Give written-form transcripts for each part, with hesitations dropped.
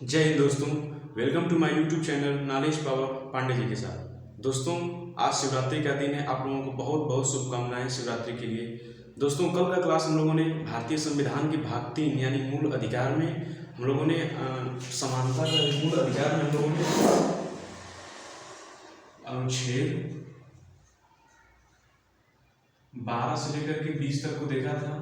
जय हिंद दोस्तों। Welcome to my YouTube channel knowledge power Pandey ji के साथ। दोस्तों, आज शिवरात्रि का दिन है। आप लोगों को बहुत बहुत शुभकामनाएं शिवरात्रि के लिए। दोस्तों, कल का क्लास हम लोगों ने भारतीय संविधान की भाग 3 यानी मूल अधिकार में हम लोगों ने समानता का मूल अधिकार में हम लोगों ने अनुच्छेद 12 से लेकर के 20 तक को देखा था।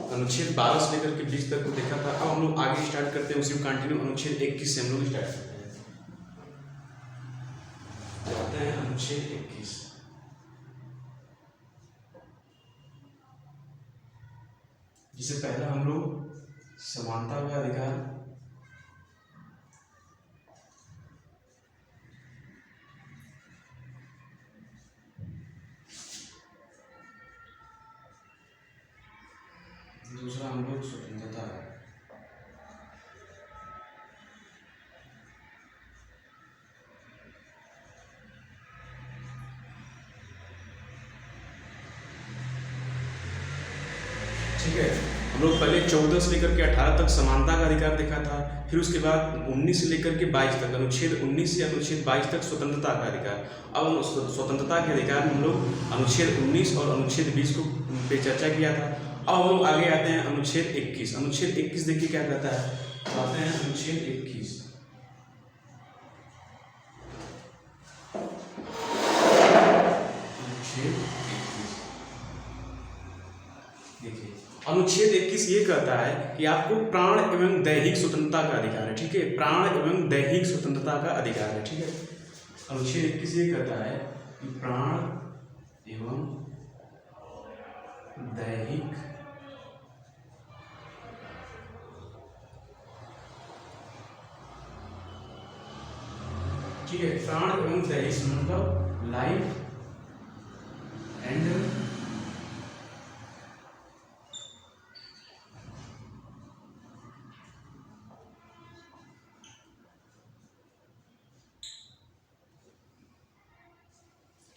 अनुच्छेद 12 से लेकर के 20 तक को देखा था। अब हम लोग आगे स्टार्ट करते हैं, उसी में कंटिन्यू अनुच्छेद 21 से हम लोग स्टार्ट करते हैं। जाते हैं अनुच्छेद 21। जिसे पहला हम लोग समानता का अधिकार, दूसरा हम लोग स्वतंत्रता है। ठीक है, हम लोग पहले 14 से लेकर के 18 तक समानता का अधिकार देखा था। फिर उसके बाद 19 से लेकर के 22 तक, अनुच्छेद 19 से अनुच्छेद 22 तक स्वतंत्रता का अधिकार। अब स्वतंत्रता के अधिकार में हम लोग अनुच्छेद 19 और अनुच्छेद 20 को पे चर्चा किया था। अब हम लोग आगे आते हैं अनुच्छेद 21। अनुच्छेद 21 देखिए क्या कहता है। तो आते हैं अनुच्छेद 21। देखिए, अनुच्छेद 21 ये कहता है कि आपको प्राण एवं दैहिक स्वतंत्रता का अधिकार है। ठीक है, प्राण एवं दैहिक स्वतंत्रता का अधिकार है। ठीक है, अनुच्छेद 21 ये कहता है कि प्राण एवं दैहिक ठीक है, प्राण एवं दैहिक मतलब लाइफ एंड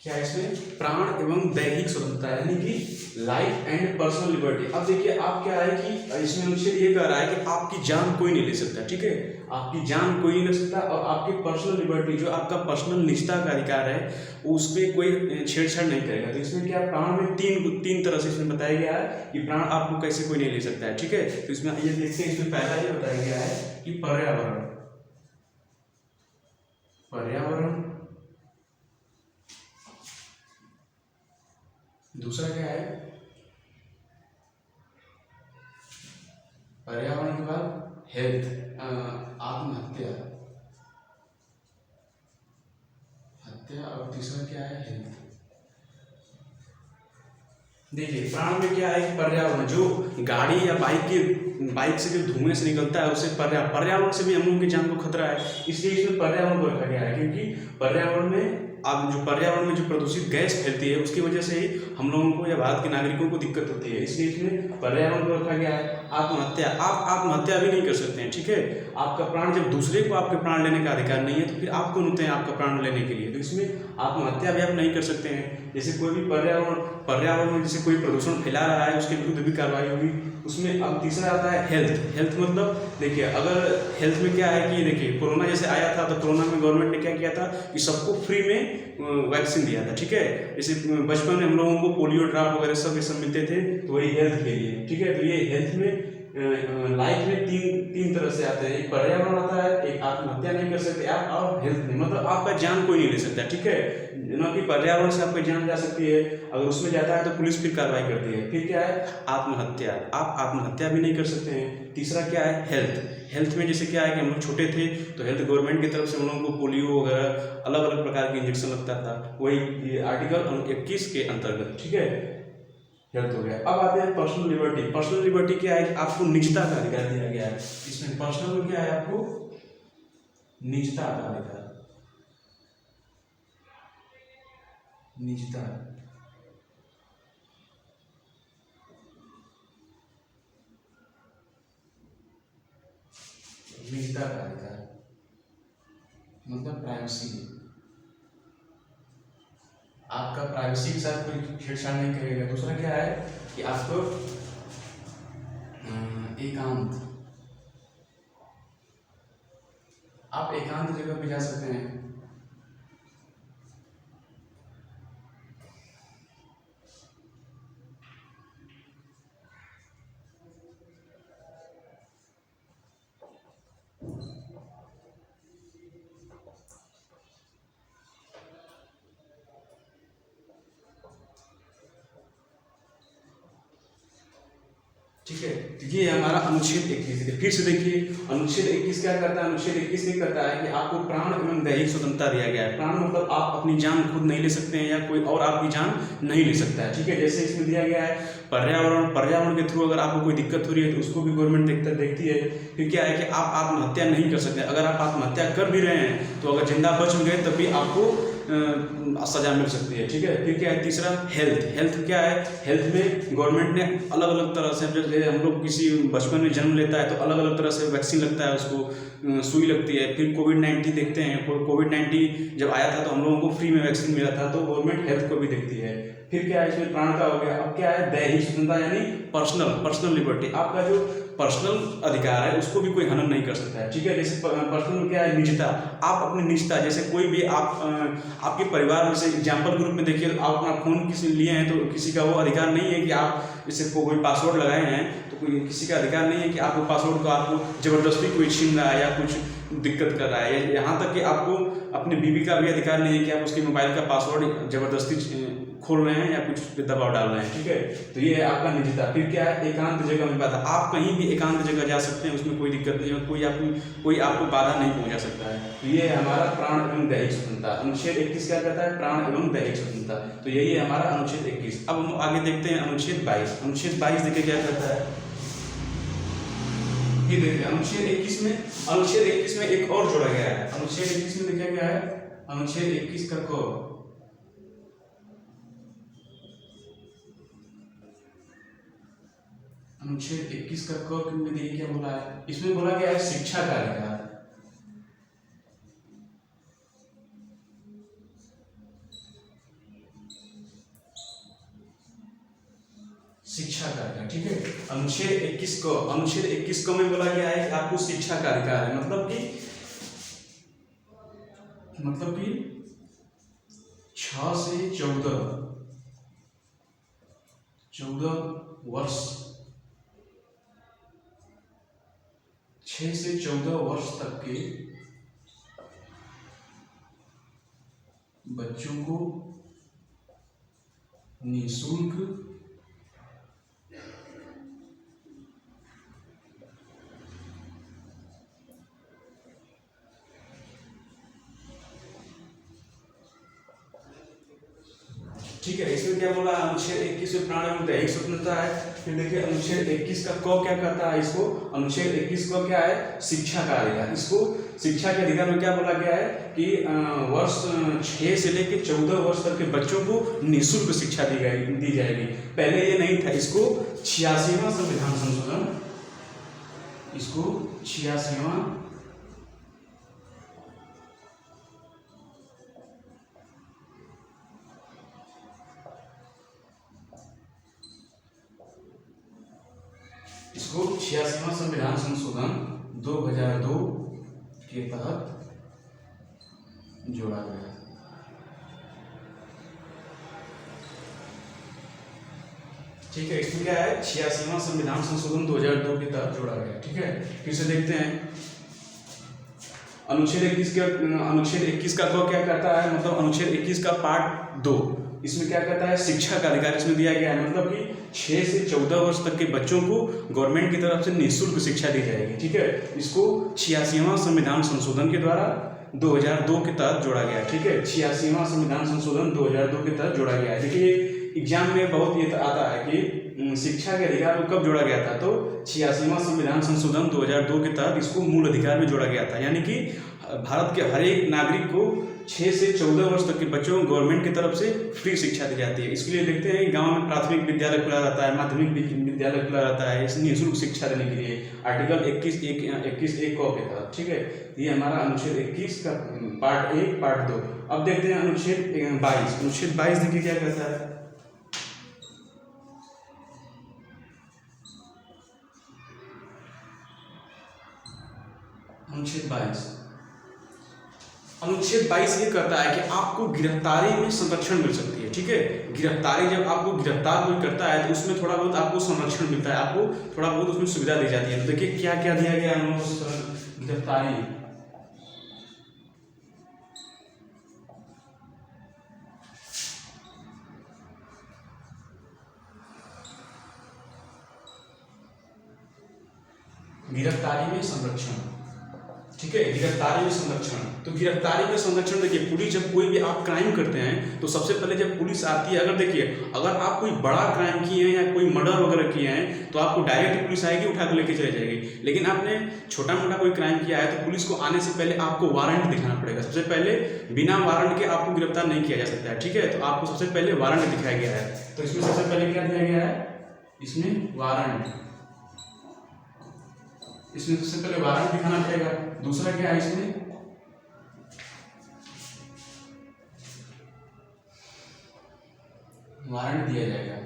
क्या है इसमें, प्राण एवं दैहिक स्वतंत्रता यानी कि लाइफ एंड पर्सनल लिबर्टी। अब देखिए, आप क्या है कि इसमें अनुच्छेद ये कह रहा है कि आपकी जान कोई नहीं ले सकता। ठीक है, आपकी जान कोई नहीं ले सकता और आपकी पर्सनल लिबर्टी जो आपका पर्सनल निजता का अधिकार है उस पर कोई छेड़छाड़ नहीं करेगा। तो इसमें क्या, प्राण में तीन तरह से इसमें बताया गया है कि प्राण आपको कैसे कोई नहीं ले सकता है। ठीक है, तो इसमें ये देखते हैं, इसमें पहला ये बताया गया है कि पर्यावरण दूसरा क्या है, पर्यावरण के बाद हेल्थ, आत्महत्या, और तीसरा क्या है, हेल्थ। देखिए, प्राण में क्या है, पर्यावरण जो गाड़ी या बाइक से जो धुएं से निकलता है उसे पर्यावरण से भी हम लोगों की जान को खतरा है। इसलिए इसमें पर्यावरण को रखा गया है, क्योंकि पर्यावरण में अब जो पर्यावरण में जो प्रदूषित गैस फैलती है उसकी वजह से ही हम लोगों को या भारत के नागरिकों को दिक्कत होती है। इसलिए इसमें पर्यावरण को रखा गया है। आत्महत्या, आप आत्महत्या भी नहीं कर सकते हैं। ठीक है, आपका प्राण, जब दूसरे को आपके प्राण लेने का अधिकार नहीं है तो फिर आप कौन होते हैं आपका प्राण लेने के लिए। तो इसमें आत्महत्या भी आप नहीं कर सकते हैं। जैसे कोई भी पर्यावरण में जैसे कोई प्रदूषण फैला रहा है उसके विरुद्ध भी कार्रवाई होगी उसमें। अब तीसरा आता है हेल्थ मतलब देखिए, अगर हेल्थ में क्या है कि देखिए, कोरोना जैसे आया था तो कोरोना में गवर्नमेंट ने क्या किया था कि सबको फ्री में वैक्सीन दिया था। ठीक है, जैसे बचपन में हम लोगों को पोलियो ड्रॉप वगैरह सब ये सब मिलते थे, तो वही हेल्थ के लिए। ठीक है, तो ये हेल्थ में लाइफ में तीन तरह से आते हैं। एक पर्यावरण आता है, एक आत्महत्या नहीं कर सकते आप, और हेल्थ में मतलब आपका जान कोई नहीं ले सकता। ठीक है, ना कि पर्यावरण से आपकी जान जा सकती है, अगर उसमें जाता है तो पुलिस फिर कार्रवाई करती है। फिर क्या है, आत्महत्या, आप आत्महत्या भी नहीं कर सकते हैं। तीसरा क्या है, हेल्थ में जैसे क्या है कि हम लोग छोटे थे तो हेल्थ गवर्नमेंट की तरफ से हम लोगों को पोलियो वगैरह अलग अलग प्रकार के इंजेक्शन लगता था, वही आर्टिकल 21 के अंतर्गत। ठीक है, हेल्थ हो गया। अब आते हैं पर्सनल लिबर्टी। पर्सनल लिबर्टी क्या है, आपको निजता का अधिकार दिया गया है। इसमें पर्सनल में क्या है, आपको निजता का अधिकार, निजता का अधिकार मतलब प्राइवेसी, आपका प्राइवेसी के साथ कोई छेड़छाड़ नहीं करेगा। दूसरा क्या है कि आपको एकांत, आप एकांत जगह पे जा सकते हैं। ठीक है, तो ये हमारा अनुच्छेद 21 है। फिर से देखिए, अनुच्छेद 21 क्या करता है? अनुच्छेद 21 ये करता है कि आपको प्राण एवं दैहिक स्वतंत्रता दिया गया है। प्राण मतलब आप अपनी जान खुद नहीं ले सकते हैं या कोई और आपकी जान नहीं ले सकता है। ठीक है, जैसे इसमें दिया गया है पर्यावरण के थ्रू अगर आपको कोई दिक्कत हो रही है तो उसको भी गवर्नमेंट देखती है। फिर क्या है कि आप आत्महत्या नहीं कर सकते। अगर आप आत्महत्या कर भी रहे हैं तो अगर जिंदा बच गए तब भी आपको सजा मिल सकती है। ठीक है, फिर क्या है? तीसरा हेल्थ क्या है? हेल्थ में गवर्नमेंट ने अलग अलग तरह से, जैसे हम लोग किसी बचपन में जन्म लेता है तो अलग अलग तरह से वैक्सीन लगता है, उसको सुई लगती है। फिर कोविड-19 देखते हैं, कोविड-19 जब आया था तो हम लोगों को फ्री में वैक्सीन मिला था, तो गवर्नमेंट हेल्थ को भी देखती है। फिर क्या है? इसमें प्राण का हो गया। अब क्या है? दैहिक स्वतंत्रता यानी पर्सनल लिबर्टी। आपका जो पर्सनल अधिकार है उसको भी कोई हनन नहीं कर सकता है। ठीक है, जैसे पर्सनल क्या है? निजता। आप अपनी निजता, जैसे कोई भी आपके परिवार में से एग्जाम्पल के रूप में देखिए, आप अपना फोन किसी लिए हैं तो किसी का वो अधिकार नहीं है कि आप जैसे कोई पासवर्ड लगाए हैं तो कोई किसी का अधिकार नहीं है कि आप वो पासवर्ड को आपको जबरदस्ती कोई छीन रहा है या कुछ दिक्कत कर रहा है। यहाँ तक कि आपको अपने बीवी का भी अधिकार नहीं है कि आप उसके मोबाइल का पासवर्ड जबरदस्ती खोल रहे हैं या कुछ पे दबाव डाल रहे हैं। ठीक है, तो ये है आपका निजता। फिर क्या है? एकांत जगह में बाधा। आप कहीं भी एकांत जगह जा सकते हैं, उसमें कोई दिक्कत नहीं है, कोई आपको बाधा नहीं पहुंचा सकता है। तो ये है हमारा प्राण एवं दैहिक स्वतंत्रता। अनुच्छेद 21 क्या कहता है? प्राण एवं दैहिक स्वतंत्रता। तो यही है हमारा अनुच्छेद 21। अब हम आगे देखते हैं अनुच्छेद 22। अनुच्छेद 22 देखिए क्या कहता है। ये देखिए अनुच्छेद 21 में एक और जोड़ा गया है। अनुच्छेद 21 में देखा गया है, अनुच्छेद 21 का क। अनुच्छेद 21 का क में देखिए क्या बोला है। इसमें बोला गया है शिक्षा का अधिकार। शिक्षा का अधिकार। ठीक है, अनुच्छेद 21 को में बोला गया है कि आपको शिक्षा का अधिकार है। मतलब कि 6 से 14 वर्ष, 6 से 14 वर्ष तक के बच्चों को निःशुल्क ठीक है, इसमें क्या बोला? अनुच्छेद 21 में प्राण एवं दैहिक स्वतंत्रता है। फिर देखिए अनुच्छेद 21 का क क्या कहता है? इसको अनुच्छेद 21 को क्या है? शिक्षा का अधिकार। इसको शिक्षा के अधिकार में क्या बोला गया है कि वर्ष 6 से लेकर 14 वर्ष तक के बच्चों को निःशुल्क शिक्षा दी जाएगी। पहले ये नहीं था। इसको 86वां संविधान संशोधन, इसको 86वां संविधान संशोधन 2002 के तहत जोड़ा गया। ठीक है, इसमें क्या है? 86वां संविधान संशोधन 2002 के तहत जोड़ा गया। ठीक है, फिर से देखते हैं अनुच्छेद 21 का क क्या कहता है? मतलब अनुच्छेद 21 का पार्ट 2, इसमें क्या कहता है? शिक्षा का अधिकार इसमें दिया गया है। मतलब कि 6 से 14 वर्ष तक के बच्चों को गवर्नमेंट की तरफ से निःशुल्क शिक्षा दी जाएगी। ठीक है, इसको 86वां संविधान संशोधन के द्वारा 2002 के तहत जोड़ा गया। ठीक है, 86वां संविधान संशोधन 2002 के तहत जोड़ा गया है। देखिए एग्जाम में बहुत ये आता है कि शिक्षा के अधिकार को कब जोड़ा गया था? तो 86वां संविधान संशोधन 2002 के तहत इसको मूल अधिकार में जोड़ा गया था। यानी कि भारत के हर एक नागरिक को 6 से 14 वर्ष तक के बच्चों को गवर्नमेंट की तरफ से फ्री शिक्षा दी जाती है। इसके लिए देखते हैं गांव में प्राथमिक विद्यालय खुला रहता है, माध्यमिक विद्यालय खुला रहता है, निःशुल्क शिक्षा देने के लिए आर्टिकल 21(1) क के तहत। ठीक है, ये हमारा अनुच्छेद 21 का पार्ट 1 पार्ट 2। अब देखते हैं अनुच्छेद 22। अनुच्छेद 22 देखिए क्या कहता है। अनुच्छेद 22 अनुच्छेद 22 ये कहता है कि आपको गिरफ्तारी में संरक्षण मिल सकती है। ठीक है, गिरफ्तारी जब आपको गिरफ्तार कोई करता है तो उसमें थोड़ा बहुत आपको संरक्षण मिलता है, आपको थोड़ा बहुत उसमें सुविधा दी जाती है। तो देखिए क्या क्या दिया गया है गिरफ्तारी। गिरफ्तारी में संरक्षण, ठीक है, गिरफ्तारी में संरक्षण। तो गिरफ्तारी में संरक्षण देखिए, पुलिस जब कोई भी आप क्राइम करते हैं तो सबसे पहले जब पुलिस आती है, अगर देखिए अगर आप कोई बड़ा क्राइम किए हैं या कोई मर्डर वगैरह किए हैं तो आपको डायरेक्ट पुलिस आएगी, उठा कर लेके चले जाएगी। लेकिन आपने छोटा मोटा कोई क्राइम किया है तो पुलिस को आने से पहले आपको वारंट दिखाना पड़ेगा। सबसे पहले बिना वारंट के आपको गिरफ्तार नहीं किया जा सकता है। ठीक है, तो आपको सबसे पहले वारंट दिखाया गया है। तो इसमें सबसे पहले क्या दिया गया है, इसमें वारंट, इसमें सबसे पहले वारंट दिखाना पड़ेगा। दूसरा क्या है, इसमें वारंट दिया जाएगा।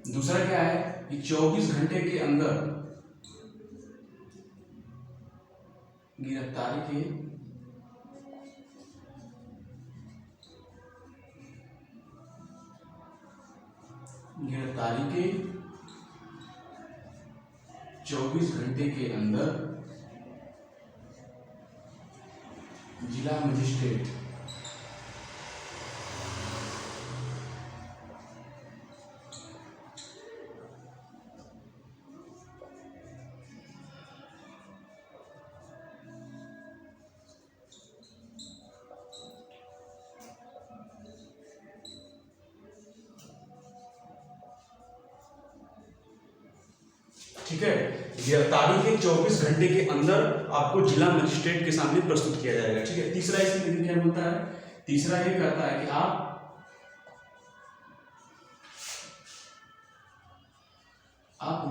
दूसरा क्या है कि 24 घंटे के अंदर गिरफ्तारी के गिरफ्तारी के 24 घंटे के अंदर जिला मजिस्ट्रेट ठीक है, गिरफ्तारी के 24 घंटे के अंदर आपको जिला मजिस्ट्रेट के सामने प्रस्तुत किया जाएगा। ठीक है, तीसरा इसमें क्या होता है, तीसरा ये कहता है कि आप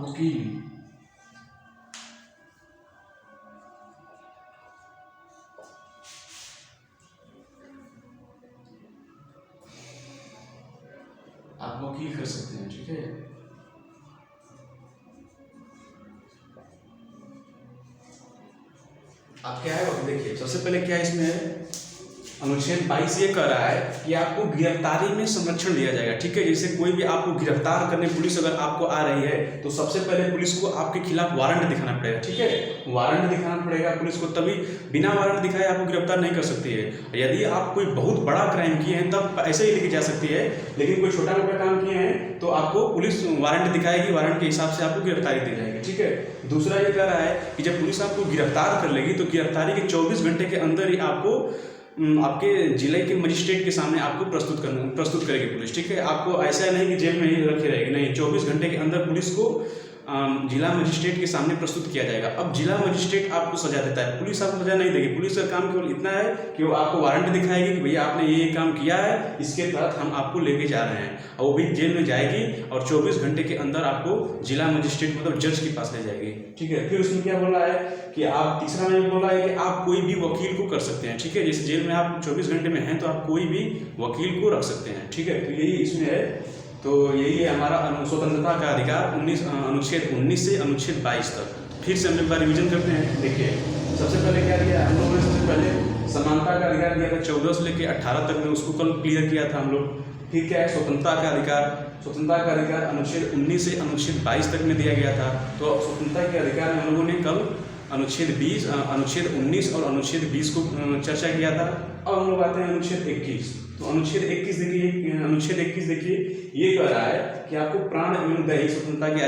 वकील कर सकते हैं। ठीक है, आप क्या है, देखिए सबसे पहले क्या इसमें है, अनुच्छेद 22 ये कह रहा है कि आपको गिरफ्तारी में संरक्षण दिया जाएगा। ठीक है, जैसे कोई भी आपको गिरफ्तार करने पुलिस अगर आपको आ रही है तो सबसे पहले पुलिस को आपके खिलाफ वारंट दिखाना पड़ेगा। ठीक है, वारंट दिखाना पड़ेगा पुलिस को, तभी बिना वारंट दिखाए आपको गिरफ्तार नहीं कर सकती है। यदि आप कोई बहुत बड़ा क्राइम किए हैं तब ऐसे ही लेके जा सकती है, लेकिन कोई छोटा मोटा काम किए हैं तो आपको पुलिस वारंट दिखाएगी, वारंट के हिसाब से आपको गिरफ्तारी दी जाएगी। ठीक है, दूसरा ये कह रहा है कि जब पुलिस आपको गिरफ्तार कर लेगी तो गिरफ्तारी के 24 घंटे के अंदर ही आपको आपके जिले के मजिस्ट्रेट के सामने आपको प्रस्तुत करेगी पुलिस। ठीक है, आपको ऐसा नहीं कि जेल में ही रखे रहेगी, नहीं, 24 घंटे के अंदर पुलिस को जिला मजिस्ट्रेट के सामने प्रस्तुत किया जाएगा। अब जिला मजिस्ट्रेट आपको सजा देता है, पुलिस आपको सजा नहीं देगी। पुलिस का काम केवल इतना है कि वो आपको वारंट दिखाएगी कि भैया आपने ये काम किया है, इसके तहत हम आपको लेके जा रहे हैं, और वो भी जेल में जाएगी और 24 घंटे के अंदर आपको जिला मजिस्ट्रेट मतलब जज के पास ले जाएगी। ठीक है, फिर उसमें क्या बोल रहा है कि आप, तीसरा में बोल रहा है कि आप कोई भी वकील को कर सकते हैं। ठीक है, जैसे जेल में आप 24 घंटे में हैं तो आप कोई भी वकील को रख सकते हैं। ठीक है, तो यही इसमें है। तो यही है हमारा स्वतंत्रता का अधिकार अनुच्छेद 19 से अनुच्छेद 22 तक। फिर से हम एक बार रिविजन करते हैं। देखिए सबसे पहले क्या दिया हम लोगों ने, सबसे पहले समानता का अधिकार दिया था 14 से लेकर 18 तक में, उसको कल क्लियर किया था हम लोग। फिर क्या है स्वतंत्रता का अधिकार, स्वतंत्रता का अधिकार अनुच्छेद 19 से अनुच्छेद 22 तक में दिया गया था। तो स्वतंत्रता के अधिकार में हम लोगों ने कल अनुच्छेद 19 और अनुच्छेद 20 को चर्चा किया था। अब हम लोग आते हैं अनुच्छेद 21। तो अनुच्छेद 21 देखिए, अनुच्छेद 21 देखिए ये कह रहा है कि आपको प्राण एवं दैहिक स्वतंत्रता की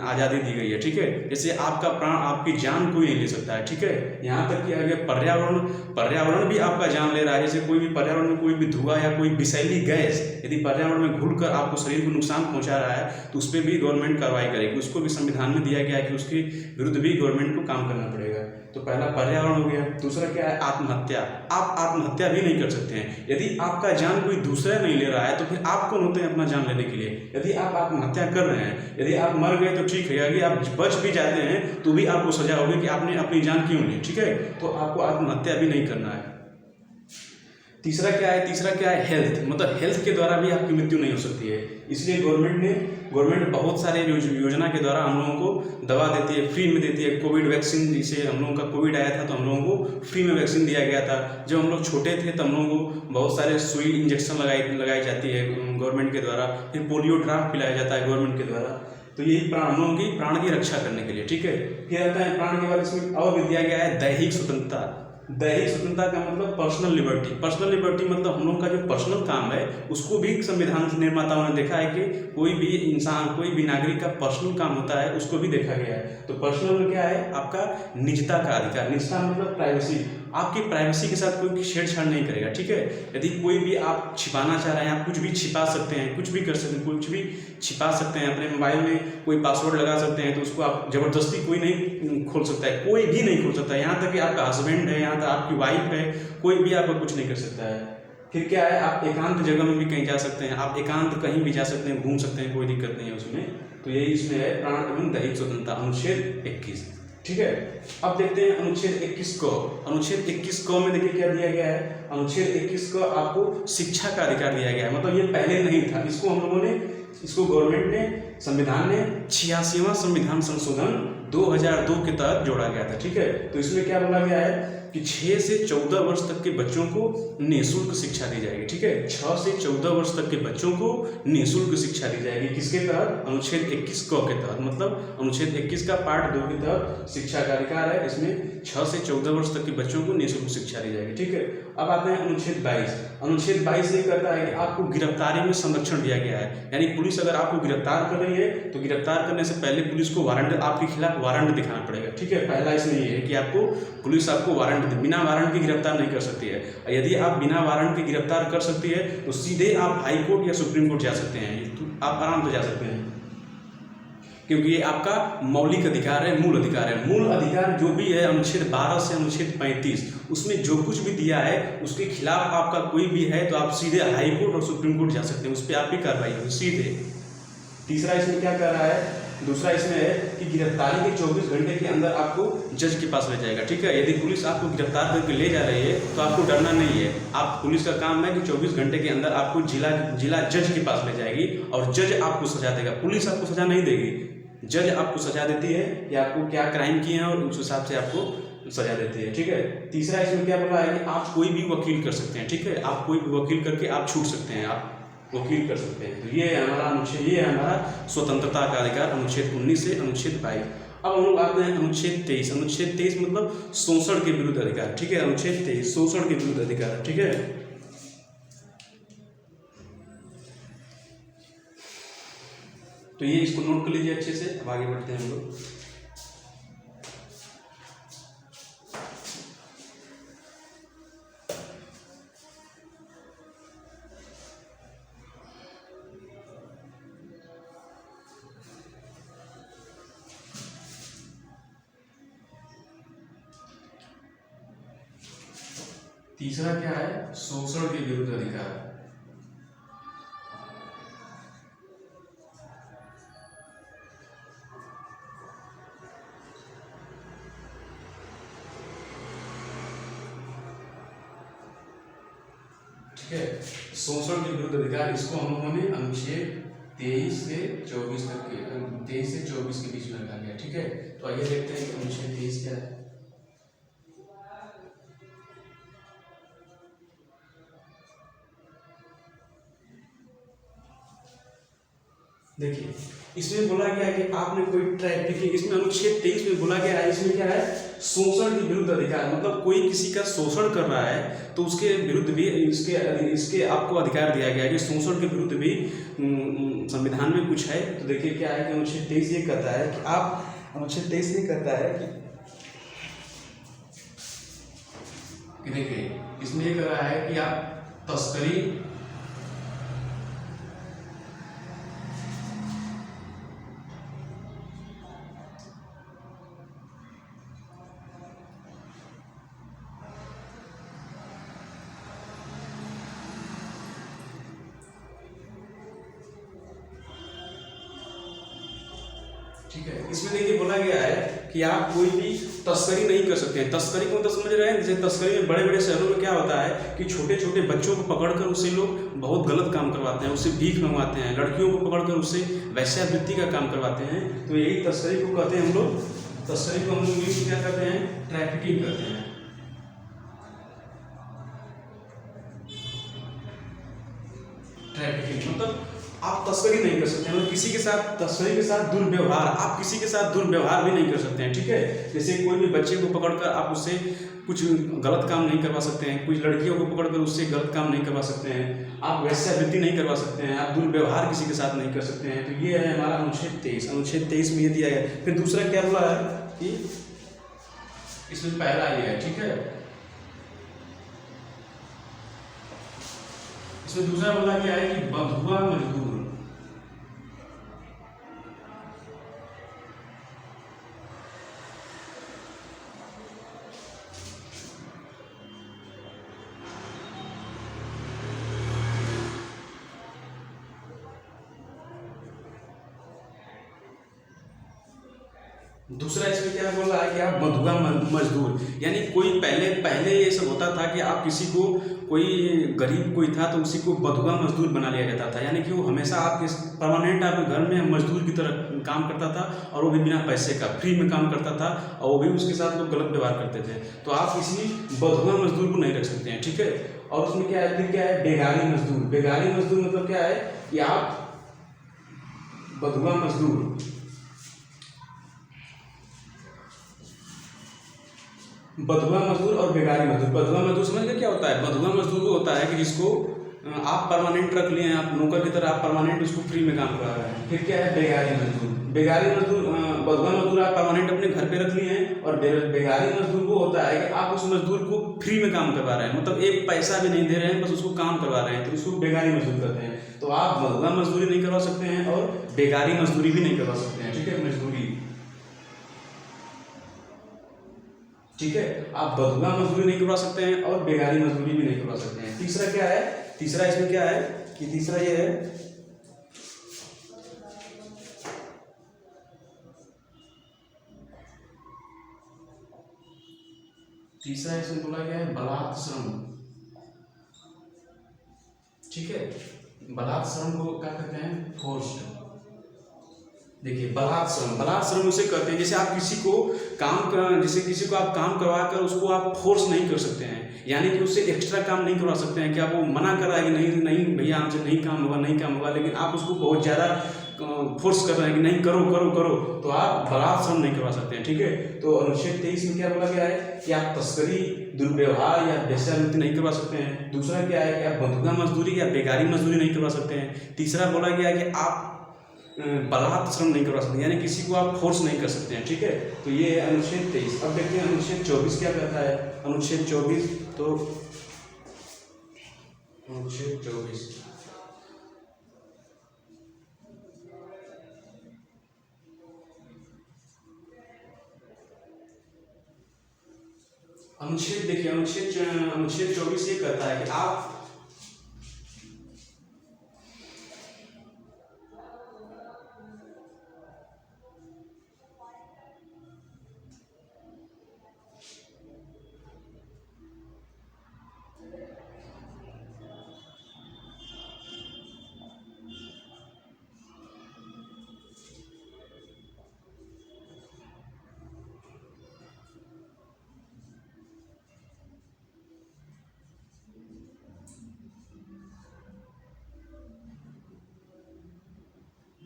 आज़ादी दी गई है। ठीक है, जैसे आपका प्राण, आपकी जान कोई नहीं ले सकता है। ठीक है, यहाँ तक कि अगर पर्यावरण भी आपका जान ले रहा है, जैसे कोई भी पर्यावरण में कोई भी धुआं या कोई विषैली गैस यदि पर्यावरण में घुलकर आपको शरीर को नुकसान पहुंचा रहा है तो उस पर भी गवर्नमेंट कार्रवाई करेगी। उसको भी संविधान में दिया गया है कि उसके विरुद्ध भी गवर्नमेंट को काम करना पड़ेगा। तो पहला पर्यावरण हो गया। दूसरा क्या है आत्महत्या, आप आत्महत्या भी नहीं कर सकते हैं। यदि आपका जान कोई दूसरा नहीं ले रहा है तो फिर आप कौन होते हैं अपना जान लेने के लिए। यदि आप आत्महत्या कर रहे हैं, यदि आप मर गए तो ठीक है, यदि आप बच भी जाते हैं तो भी आपको सजा होगी कि आपने अपनी जान क्यों ली। ठीक है, तो आपको आत्महत्या भी नहीं करना है। तीसरा क्या है, तीसरा क्या है, हेल्थ, मतलब हेल्थ के द्वारा भी आपकी मृत्यु नहीं हो सकती है। इसलिए गवर्नमेंट बहुत सारे योजना के द्वारा हम लोगों को दवा देती है, फ्री में देती है। कोविड वैक्सीन, जिसे हम लोगों का कोविड आया था तो हम लोगों को फ्री में वैक्सीन दिया गया था। जब हम लोग छोटे थे तब हम लोगों को बहुत सारे सुई इंजेक्शन लगाई जाती है गवर्नमेंट के द्वारा, फिर पोलियो ड्राप पिलाया जाता है गवर्नमेंट के द्वारा। तो यही हम लोगों की प्राण की रक्षा करने के लिए, ठीक है। फिर आता है प्राण के बाद इसमें और भी दिया गया है दैहिक स्वतंत्रता। दैहिक स्वतंत्रता का मतलब पर्सनल लिबर्टी। पर्सनल लिबर्टी मतलब हम लोग का जो पर्सनल काम है उसको भी संविधान निर्माताओं ने देखा है कि कोई भी इंसान, कोई भी नागरिक का पर्सनल काम होता है, उसको भी देखा गया है। तो पर्सनल में क्या है, आपका निजता का अधिकार। निजता मतलब प्राइवेसी, आपकी प्राइवेसी के साथ कोई छेड़छाड़ नहीं करेगा, ठीक है। यदि कोई भी आप छिपाना चाह रहे हैं, आप कुछ भी छिपा सकते हैं, कुछ भी कर सकते हैं, कुछ भी छिपा सकते हैं। अपने मोबाइल में कोई पासवर्ड लगा सकते हैं तो उसको आप जबरदस्ती कोई नहीं खोल सकता है, कोई भी नहीं खोल सकता है। यहाँ तक कि आपका हस्बैंड है, यहाँ तक आपकी वाइफ है, कोई भी आपका कुछ नहीं कर सकता है। फिर क्या है, आप एकांत जगह में भी कहीं जा सकते हैं, आप एकांत कहीं भी जा सकते हैं, घूम सकते हैं, कोई दिक्कत नहीं है उसमें। तो यही इसमें है प्राण एवं दैहिक स्वतंत्रता, अनुच्छेद 21, ठीक है। अब देखते हैं अनुच्छेद 21 को। अनुच्छेद 21 को में देखिए क्या दिया गया है। अनुच्छेद 21 को आपको शिक्षा का अधिकार दिया गया है, मतलब ये पहले नहीं था। इसको हम लोगों ने, इसको गवर्नमेंट ने, संविधान ने 86वां संविधान संशोधन 2002 के तहत जोड़ा गया था, ठीक है। तो इसमें क्या बोला गया है कि 6 से 14 वर्ष तक के बच्चों को निःशुल्क शिक्षा दी जाएगी, ठीक है। 6 से 14 वर्ष तक के बच्चों को निःशुल्क शिक्षा दी जाएगी। किसके तहत, अनुच्छेद 21 क के तहत, मतलब अनुच्छेद 21 का पार्ट 2 के तहत शिक्षा का अधिकार है। इसमें 6 से 14 वर्ष तक के बच्चों को निःशुल्क शिक्षा दी जाएगी, ठीक है। अब आते हैं अनुच्छेद 22। अनुच्छेद 22 ये कहता है कि आपको गिरफ्तारी में संरक्षण दिया गया है। यानी पुलिस अगर आपको गिरफ्तार कर रही है तो गिरफ्तार करने से पहले पुलिस को वारंट, आपके खिलाफ वारंट दिखाना पड़ेगा, ठीक है। पहला इसमें ये है कि आपको पुलिस आपको वारंट, बिना वारंट के गिरफ्तार नहीं कर सकती है। यदि आप बिना वारंट के गिरफ्तार कर सकती है तो सीधे आप हाई कोर्ट या सुप्रीम कोर्ट जा सकते हैं, तो आप आराम से जा सकते हैं, क्योंकि ये आपका मौलिक अधिकार है, मूल अधिकार है। मूल अधिकार जो भी है अनुच्छेद 12 से अनुच्छेद 35, उसमें जो कुछ भी दिया है उसके खिलाफ आपका कोई भी है तो आप सीधे हाई कोर्ट और सुप्रीम कोर्ट जा सकते हैं, उस पर आपकी कार्रवाई होगी सीधे। तीसरा इसमें क्या कर रहा है, दूसरा इसमें है कि गिरफ्तारी के 24 घंटे के अंदर आपको जज के पास ले जाएगा, ठीक है। यदि पुलिस आपको गिरफ्तार करके ले जा रही है तो आपको डरना नहीं है। आप, पुलिस का काम है कि 24 घंटे के अंदर आपको जिला जज के पास ले जाएगी और जज आपको सजा देगा। पुलिस आपको सजा नहीं देगी, जज आपको सजा देती है कि आपको क्या क्राइम किए हैं और उस हिसाब से आपको सजा देती है, ठीक है। तीसरा इसमें क्या बोला है कि आप कोई भी वकील कर सकते हैं, ठीक है। आप कोई भी वकील करके आप छूट सकते हैं, आप वकील कर सकते हैं। तो ये है हमारा अनुच्छेद, ये है हमारा स्वतंत्रता का अधिकार, अनुच्छेद 19 से अनुच्छेद 22। अब हम लोग आते हैं अनुच्छेद 23। अनुच्छेद 23 मतलब शोषण के विरुद्ध अधिकार, ठीक है। अनुच्छेद 23 शोषण के विरुद्ध अधिकार, ठीक है। तो ये इसको नोट कर लीजिए अच्छे से। अब आगे बढ़ते हैं हम लोग। तीसरा क्या है, शोषण के विरुद्ध अधिकार। ठीक है, शोषण के विरुद्ध अधिकार, इसको हम लोगों ने अनुच्छेद 23 से 24 तक के, 23 से 24 के बीच में रखा गया, ठीक है। तो आइए देखते हैं कि अनुच्छेद 23 क्या है। देखिए, इसमें बोला गया है कि आपने कोई ट्रैफिकिंग, इसमें अनुच्छेद 23 में बोला गया है, इसमें क्या है, शोषण के विरुद्ध अधिकार। मतलब कोई किसी का शोषण कर रहा है तो उसके विरुद्ध भी इसके आपको अधिकार दिया गया है कि शोषण के विरुद्ध भी संविधान में कुछ है। तो देखिए क्या है कि अनुच्छेद 23 ये कहता है कि आप, अनुच्छेद 23 ये कहता है कि देखिए इसमें ये कह रहा है कि आप तस्करी, ठीक है। इसमें देखिए बोला गया है कि आप कोई भी तस्करी नहीं कर सकते हैं। तस्करी को मतलब समझ रहे हैं, जैसे तस्करी में बड़े बड़े शहरों में क्या होता है कि छोटे छोटे बच्चों को पकड़कर उससे लोग बहुत गलत काम करवाते हैं, उससे भीख मंगवाते हैं, लड़कियों को पकड़कर उससे वैश्यावृत्ति का काम करवाते हैं। तो यही तस्करी को कहते हैं हम लोग। तस्करी को हम लोग इंग्लिश में क्या कहते हैं? ट्रैफिकिंग करते हैं। ट्रैफिकिंग मतलब आप तस्करी नहीं कर सकते हैं, मतलब किसी के साथ तस्करी के साथ दुर्व्यवहार, आप किसी के साथ दुर्व्यवहार भी नहीं कर सकते हैं। ठीक है। जैसे कोई भी बच्चे को पकड़कर आप उससे कुछ गलत काम नहीं करवा सकते हैं, कुछ लड़कियों को पकड़कर उससे गलत काम नहीं करवा सकते हैं, आप वैश्यावृत्ति नहीं करवा सकते हैं, आप दुर्व्यवहार किसी के साथ नहीं कर सकते हैं। तो ये है हमारा अनुच्छेद 23। अनुच्छेद 23 में ये दिया गया। फिर दूसरा क्या बोला है कि इसमें पहला ये है। ठीक है। इसमें दूसरा बोला गया है कि बंधुआ मजदूर। दूसरा इसमें क्या बोल रहा है कि आप बंधुआ मजदूर, यानी कोई पहले ये सब होता था कि आप किसी को, कोई गरीब कोई था तो उसी को बंधुआ मजदूर बना लिया जाता था, यानी कि वो हमेशा आपके परमानेंट आपके घर में मजदूर की तरह काम करता था और वो भी बिना पैसे का फ्री में काम करता था, और वो भी उसके साथ लोग गलत व्यवहार करते थे। तो आप किसी बंधुआ मजदूर को नहीं रख सकते हैं। ठीक है। और उसमें क्या है, फिर क्या है, बेगारी मजदूर। बेगारी मजदूर मतलब क्या है कि आप बंधुआ मजदूर, बंधुआ मजदूर और बेगारी मजदूर। बंधुआ मजदूर समझ गए क्या होता है? बंधुआ मजदूर वो होता है कि जिसको आप परमानेंट रख लिए हैं, आप नौकर की तरह आप परमानेंट उसको फ्री में काम करा रहे हैं। फिर क्या है, बेगारी मजदूर। बेगारी मजदूर, बंधुआ मजदूर आप परमानेंट अपने घर पे रख लिए हैं, और बेगारी मजदूर वो होता है कि आप उस मजदूर को फ्री में काम करवा रहे हैं, मतलब एक पैसा भी नहीं दे रहे हैं, बस उसको काम करवा रहे हैं, तो उसको बेगारी मजदूर कहते हैं। तो आप बंधुआ मजदूरी नहीं करवा सकते हैं और बेगारी मजदूरी भी नहीं करवा सकते हैं। ठीक है। मजदूरी, ठीक है, आप बंधुआ मजदूरी नहीं करवा सकते हैं और बेगारी मजदूरी भी नहीं करवा सकते हैं। तीसरा क्या है, तीसरा इसमें क्या है कि तीसरा ये है, तीसरा इसमें बोला गया है बलात् श्रम। ठीक है। बलात् श्रम को क्या कहते हैं? फोर्स्ड। देखिए बलात् श्रम उसे कहते हैं जैसे आप किसी को जैसे किसी को आप काम करवा कर उसको आप फोर्स नहीं कर सकते हैं, यानी कि उससे एक्स्ट्रा काम नहीं करवा सकते हैं कि आप वो मना कर रहा है कि नहीं नहीं भैया हमसे नहीं काम होगा, नहीं काम होगा, लेकिन आप उसको बहुत ज़्यादा फोर्स कर रहे हैं कि नहीं करो करो करो, तो आप बलात् श्रम नहीं करवा सकते हैं। ठीक है। तो अनुच्छेद 23 में क्या बोला गया है कि आप तस्करी, दुर्व्यवहार या वेश्यावृत्ति नहीं करवा सकते हैं। दूसरा क्या है कि आप बंधुआ मजदूरी या बेगारी मजदूरी नहीं करवा सकते हैं। तीसरा बोला गया है कि आप बलात् श्रम नहीं करवा सकते, यानी किसी को आप फोर्स नहीं कर सकते हैं। ठीक है। तो ये है अनुच्छेद 23। अब देखते हैं अनुच्छेद 24 क्या कहता है। अनुच्छेद 24 तो अनुच्छेद 24 अनुच्छेद देखिए, अनुच्छेद 24 ये कहता है कि आप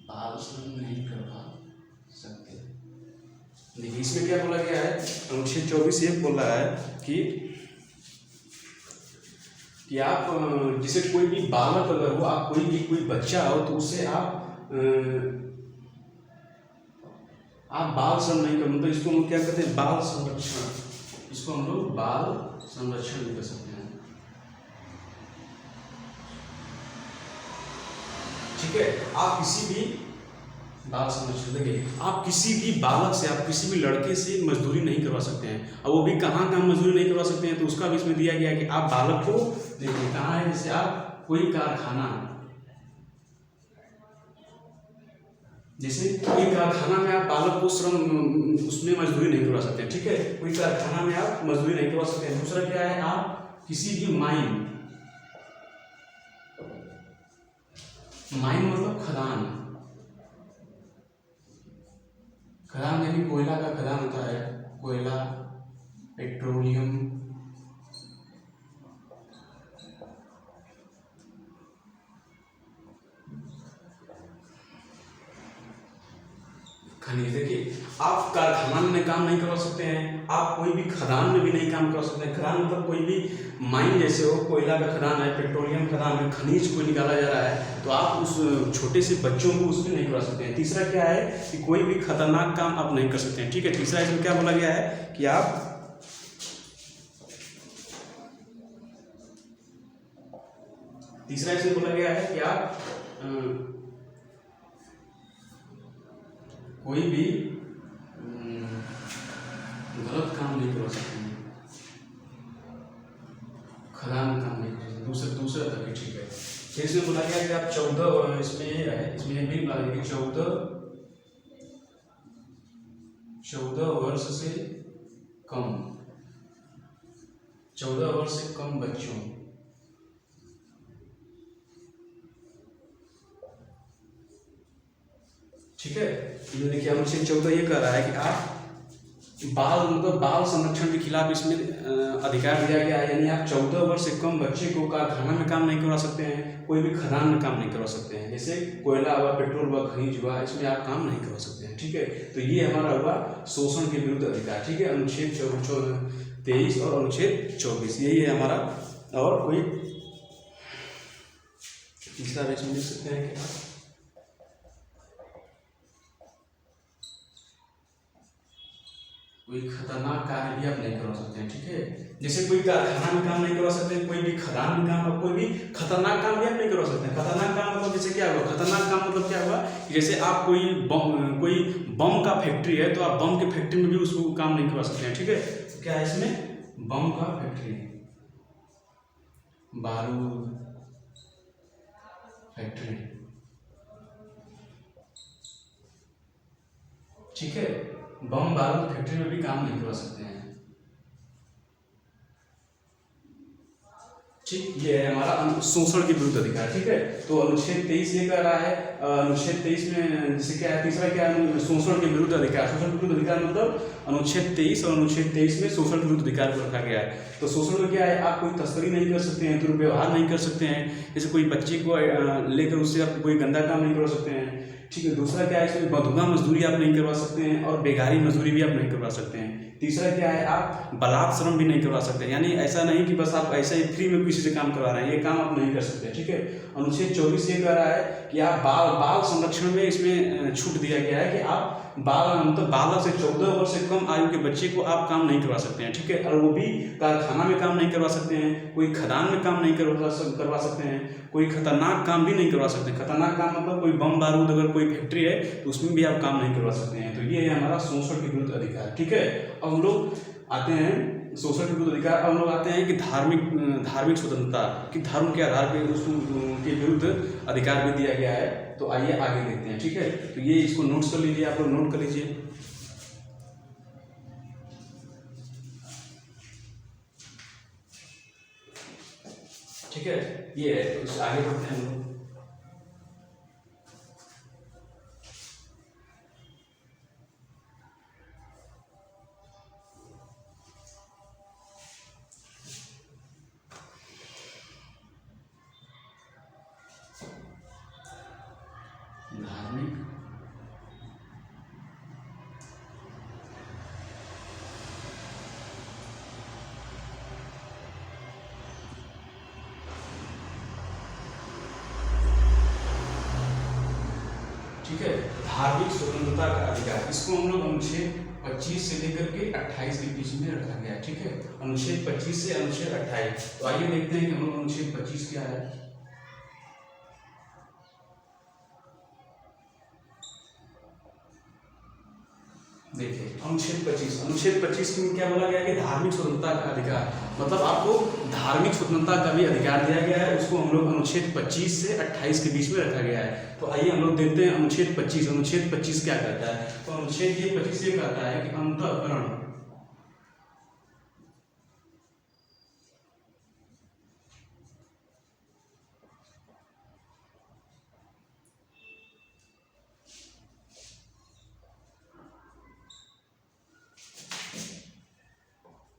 बाल श्रम नहीं करवा सकते। देखिए इसमें क्या बोला गया है, अनुच्छेद 24 ये बोल रहा है कि आप जैसे कोई भी बालक अगर हो, आप कोई बच्चा हो, तो उससे आप बाल श्रम नहीं कर, मतलब इसको हम लोग क्या कहते हैं, बाल संरक्षण। इसको हम लोग बाल संरक्षण भी कर सकते हैं। ठीक है। आप किसी भी बाल संरक्षण, देखिए आप किसी भी बालक से, आप किसी भी लड़के से मजदूरी नहीं करवा सकते हैं, और वो भी कहाँ मजदूरी नहीं करवा सकते हैं, तो उसका भी इसमें दिया गया है कि आप बालक को, देखिए कहाँ है, जैसे आप कोई कारखाना, जैसे कोई कारखाना में आप बालक को श्रम उसमें मजदूरी नहीं करवा सकते, ठीक है, कोई कारखाना में आप मजदूरी नहीं करवा सकते हैं। दूसरा क्या है, आप किसी भी माइन मतलब खदान, खदान यानी कोयला का खदान होता है, कोयला, पेट्रोलियम, खनिज। देखिए आप कारखाना में काम नहीं करवा सकते हैं, आप कोई भी खदान में भी नहीं काम करवा सकते हैं। खदान मतलब कोई भी माइन, जैसे हो कोयला का खदान है, पेट्रोलियम खदान है, खनिज कोई निकाला जा रहा है, तो आप उस छोटे से बच्चों को उसमें नहीं करवा सकते हैं। तीसरा क्या है कि कोई भी खतरनाक काम आप नहीं कर सकते हैं, ठीक है। तीसरा इसमें क्या बोला गया है कि आप तीसरा इसमें बोला गया है कि आप कोई भी गलत काम नहीं करवा सकते हैं, खराब काम नहीं कर सकते। दूसरा तक ठीक है। फिर इसमें बोला गया कि आप 14, इसमें ये है, इसमें भी बोला गया कि 14 वर्ष से कम, 14 वर्ष से कम बच्चों, ठीक है। ये देखिए अनुच्छेद 14 ये कह रहा है कि आप बाल संरक्षण के खिलाफ इसमें अधिकार दिया गया है, यानी आप 14 वर्ष से कम बच्चे को कारखाना में काम नहीं करवा सकते हैं, कोई भी खदान में काम नहीं करवा सकते हैं, जैसे कोयला हुआ, पेट्रोल हुआ, खनिज हुआ, इसमें आप काम नहीं करवा सकते हैं, ठीक है। तो ये हमारा हुआ शोषण के विरुद्ध अधिकार, ठीक है, अनुच्छेद 23 और अनुच्छेद 24, यही है हमारा। और कोई तीसरा भी इसमें लिख सकते हैं कि कोई खतरनाक कार्य भी आप नहीं करवा सकते हैं, ठीक है। जैसे कोई कारखाना में काम नहीं करवा सकते, कोई भी खदान में काम, कोई भी खतरनाक काम भी आप नहीं करवा सकते हैं। खतरनाक काम मतलब जैसे क्या हुआ, खतरनाक काम मतलब क्या हुआ, जैसे आप कोई बम का फैक्ट्री है, तो आप बम के फैक्ट्री में भी उसको काम नहीं करवा सकते हैं, ठीक है। तो क्या है इसमें, बम का फैक्ट्री, बारूद फैक्ट्री, ठीक है, बम बारूद फैक्ट्री में भी काम नहीं करवा सकते हैं, ठीक। ये है हमारा शोषण के विरुद्ध अधिकार, ठीक है। तो अनुच्छेद 23 ये कह रहा है, अनुच्छेद 23 में जैसे क्या है, तीसरा क्या है, शोषण के विरुद्ध अधिकार। शोषण के विरुद्ध अधिकार मतलब अनुच्छेद 23 और अनुच्छेद 23 में शोषण के विरुद्ध अधिकार को रखा गया है। तो शोषण में क्या है, आप कोई तस्करी नहीं कर सकते हैं, दुर्व्यवहार नहीं कर सकते हैं, जैसे कोई बच्चे को लेकर उससे आप कोई गंदा काम नहीं करवा सकते हैं, ठीक है। दूसरा क्या है, इसमें बंधुआ मजदूरी आप नहीं करवा सकते हैं, और बेगारी मजदूरी भी आप नहीं करवा सकते हैं। तीसरा क्या है, आप बलात् श्रम भी नहीं करवा सकते, यानी ऐसा नहीं कि बस आप ऐसे ही फ्री में किसी से काम करवा रहे हैं, ये काम आप नहीं कर सकते, ठीक है। अनुच्छेद 24 ये कह रहा है कि आप बाल संरक्षण में इसमें छूट दिया गया है कि आप मतलब बालक से 14 वर्ष से कम आयु के बच्चे को आप काम नहीं करवा सकते हैं, ठीक है। और वो भी कारखाना में काम नहीं करवा सकते हैं, कोई खदान में काम नहीं करवा सकते हैं, कोई खतरनाक काम भी नहीं करवा सकते हैं। खतरनाक काम मतलब कोई बम बारूद अगर कोई फैक्ट्री है तो उसमें भी आप काम नहीं करवा सकते हैं। तो ये है हमारा शोषण के विरुद्ध अधिकार, ठीक है। अब हम लोग आते हैं शोषण के विरुद्ध अधिकार, अब हम लोग आते हैं कि धार्मिक स्वतंत्रता, कि धर्म के आधार पर उसके विरुद्ध अधिकार भी दिया गया है। तो आइए आगे देखते हैं, ठीक है। तो ये इसको नोट्स कर लीजिए, आप लोग नोट कर लीजिए, ठीक है। ये है, तो आगे बढ़ते हैं हम लोग। धार्मिक ठीक है, धार्मिक स्वतंत्रता का अधिकार, इसको हम लोग अनुच्छेद 25 से लेकर के 28 के बीच में रखा गया है, ठीक है। अनुच्छेद 25 से अनुच्छेद 28। तो आइए देखते हैं कि हम लोग अनुच्छेद 25 क्या है। देखिए अनुच्छेद 25 में क्या बोला गया है कि धार्मिक स्वतंत्रता का अधिकार, मतलब आपको धार्मिक स्वतंत्रता का भी अधिकार दिया गया है। उसको हम लोग अनुच्छेद 25 से 28 के बीच में रखा गया है। तो आइए हम लोग देखते हैं अनुच्छेद 25 क्या कहता है। तो अनुच्छेद ये 25 ये कहता है कि अंतःकरण